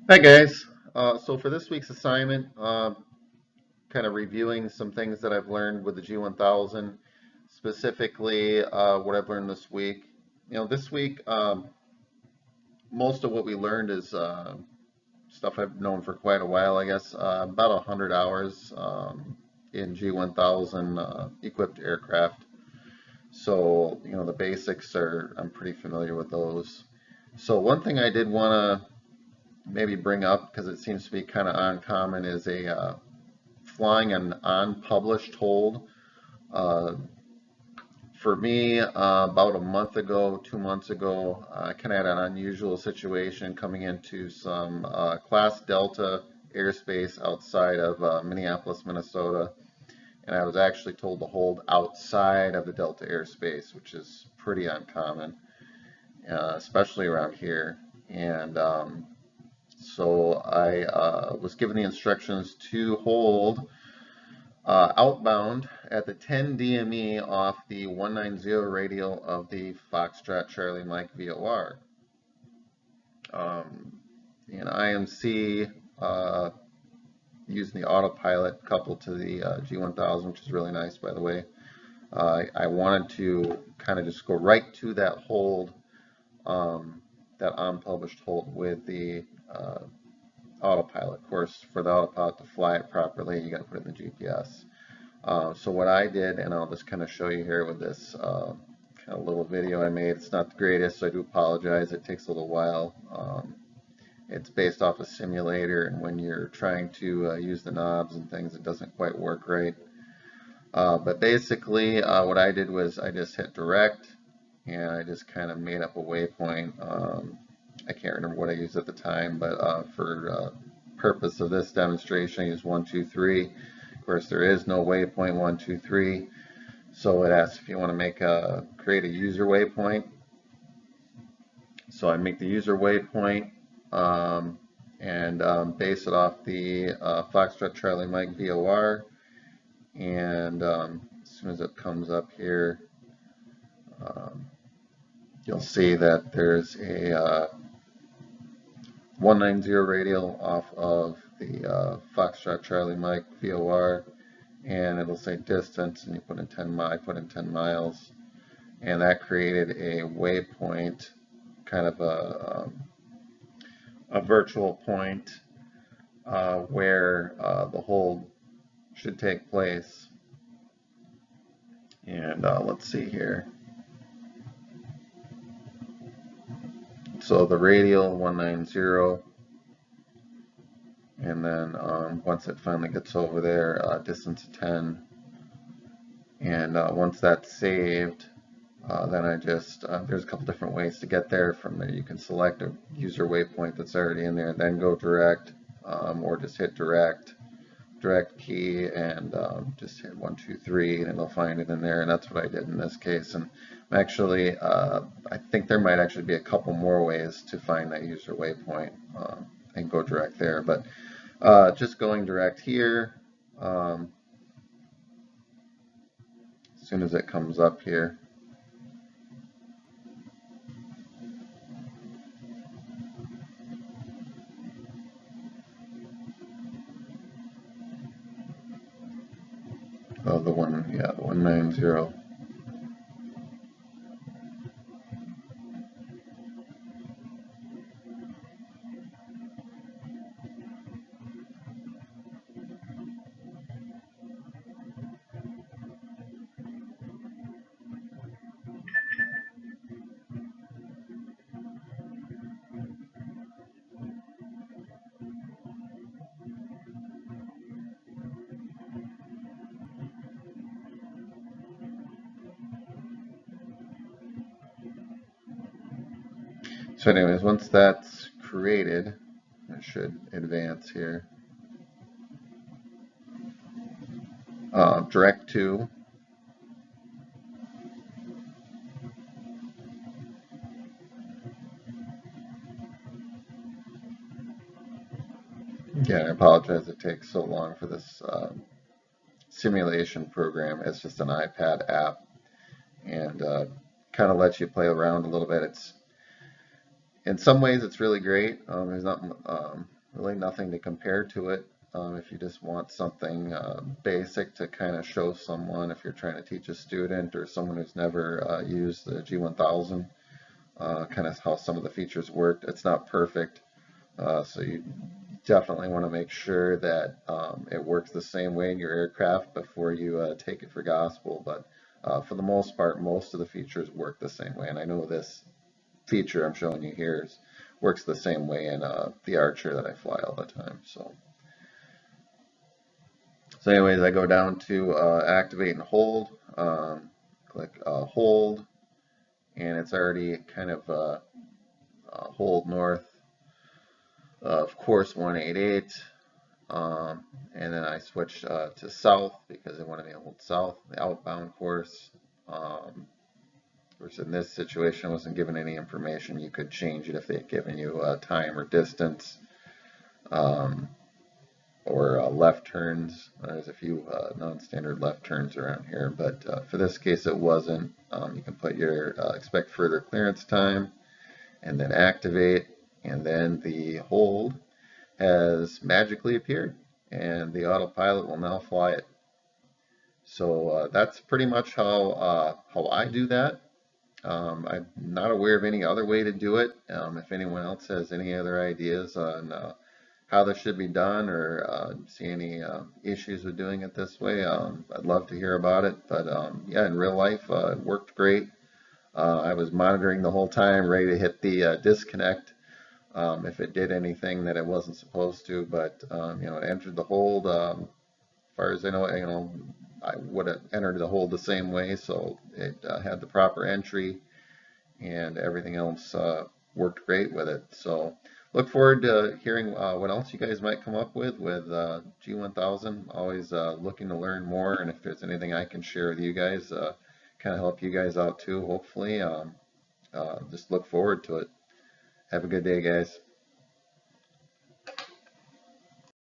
Hi guys. So for this week's assignment, kind of reviewing some things that I've learned with the G1000, specifically what I've learned this week. This week, most of what we learned is stuff I've known for quite a while, I guess. About 100 hours in G1000 equipped aircraft. So, the basics I'm pretty familiar with those. So one thing I did want to maybe bring up, because it seems to be kind of uncommon, is flying an unpublished hold. Uh, for me, about a month ago, 2 months ago, I kind of had an unusual situation coming into some Class Delta airspace outside of Minneapolis, Minnesota, and I was actually told to hold outside of the Delta airspace, which is pretty uncommon, especially around here. And so I was given the instructions to hold outbound at the 10 DME off the 190 radial of the Foxtrot Charlie Mike VOR. In IMC, using the autopilot coupled to the G1000, which is really nice, by the way. I wanted to kind of just go right to that hold, that unpublished hold with the autopilot. Of course, for the autopilot to fly it properly, you got to put it in the GPS. So what I did, and I'll just kind of show you here with this kind of little video I made. It's not the greatest, so I do apologize. It takes a little while. It's based off a simulator, and when you're trying to use the knobs and things, it doesn't quite work right. But basically, what I did was I just hit direct, and I just kind of made up a waypoint. I can't remember what I used at the time, but for purpose of this demonstration, I used 1, 2, 3. Of course, there is no waypoint 1, 2, 3, so it asks if you want to create a user waypoint. So I make the user waypoint and base it off the Foxtrot Charlie Mike VOR. And as soon as it comes up here, you'll see that there's a 190 radial off of the Foxtrot Charlie Mike VOR, and it'll say distance, and you put in 10 miles. I put in 10 miles, and that created a waypoint, kind of a virtual point where the hold should take place. And let's see here. So the radial 190, and then once it finally gets over there, distance 10. And once that's saved, then I just, there's a couple different ways to get there. From there, you can select a user waypoint that's already in there, then go direct, or just hit direct key, and just hit 1, 2, 3, and it'll find it in there. And that's what I did in this case. And actually, I think there might actually be a couple more ways to find that user waypoint and go direct there. But just going direct here, as soon as it comes up here, the 190. So anyways, once that's created, it should advance here. Direct to. Yeah, I apologize it takes so long for this simulation program. It's just an iPad app, and kind of lets you play around a little bit. It's in some ways it's really great. There's not really nothing to compare to it. If you just want something basic to kind of show someone, if you're trying to teach a student or someone who's never used the G1000, kind of how some of the features work. It's not perfect, so you definitely want to make sure that it works the same way in your aircraft before you take it for gospel. But for the most part, most of the features work the same way. And I know this feature I'm showing you here works the same way in the Archer that I fly all the time. So anyways, I go down to activate and hold, click hold, and it's already kind of hold north of course 188, and then I switched to south because I wanted to hold south, the outbound course. Of course, in this situation, I wasn't given any information. You could change it if they had given you time or distance, or left turns. There's a few non-standard left turns around here, but for this case, it wasn't. You can put your expect further clearance time, and then activate, and then the hold has magically appeared, and the autopilot will now fly it. So that's pretty much how I do that. I'm not aware of any other way to do it. If anyone else has any other ideas on how this should be done, or see any issues with doing it this way, I'd love to hear about it. But yeah, in real life, it worked great. I was monitoring the whole time, ready to hit the disconnect if it did anything that it wasn't supposed to. But you know, it entered the hold. As far as I know, I would have entered the hold the same way, so it had the proper entry, and everything else worked great with it. So look forward to hearing what else you guys might come up with G1000. Always looking to learn more, and if there's anything I can share with you guys, kind of help you guys out too, hopefully. Just look forward to it. Have a good day, guys.